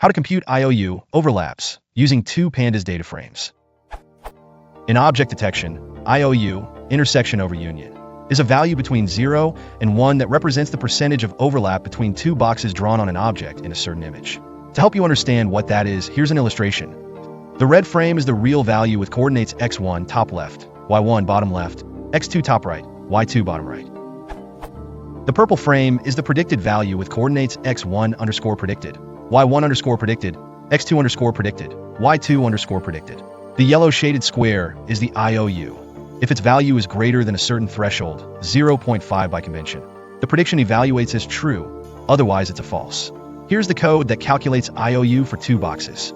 How to compute IOU overlaps using two Pandas data frames. In object detection, IOU, intersection over union, is a value between 0 and 1 that represents the percentage of overlap between two boxes drawn on an object in a certain image. To help you understand what that is, here's an illustration. The red frame is the real value with coordinates x1 top left, y1 bottom left, x2 top right, y2 bottom right. The purple frame is the predicted value with coordinates x1 underscore predicted, y1 underscore predicted, x2 underscore predicted, y2 underscore predicted. The yellow shaded square is the IOU. If its value is greater than a certain threshold, 0.5 by convention, the prediction evaluates as true, otherwise it's a false. Here's the code that calculates IOU for two boxes.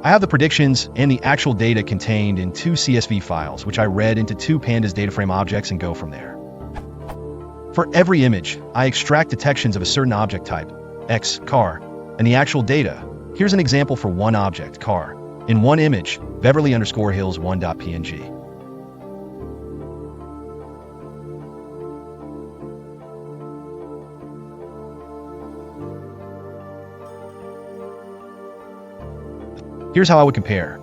I have the predictions and the actual data contained in two CSV files, which I read into two Pandas DataFrame objects and go from there. For every image, I extract detections of a certain object type, X, car, and the actual data. Here's an example for one object, car. In one image, Beverly_Hills1.png. Here's how I would compare.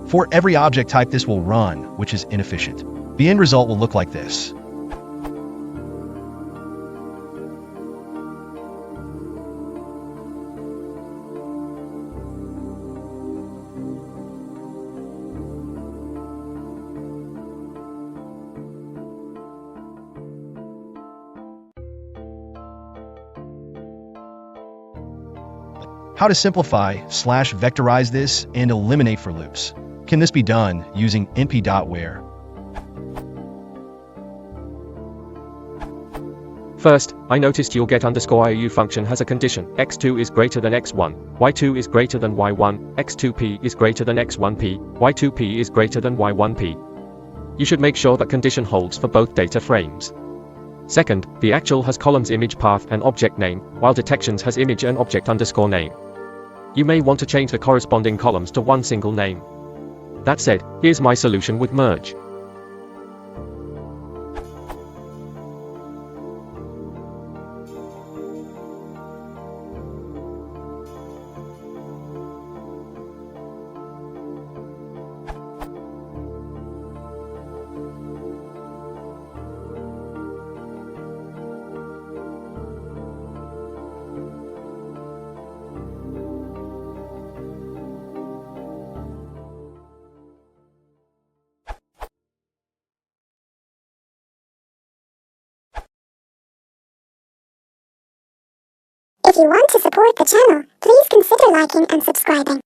For every object type this will run, which is inefficient. The end result will look like this. How to simplify/vectorize this and eliminate for loops. Can this be done using numpy.where? First, I noticed your get_IOU function has a condition, x2 is greater than x1, y2 is greater than y1, x2p is greater than x1p, y2p is greater than y1p. You should make sure that condition holds for both data frames. Second, the actual has columns image path and object name, while detections has image and object underscore name. You may want to change the corresponding columns to one single name. That said, here's my solution with merge. If you want to support the channel, please consider liking and subscribing.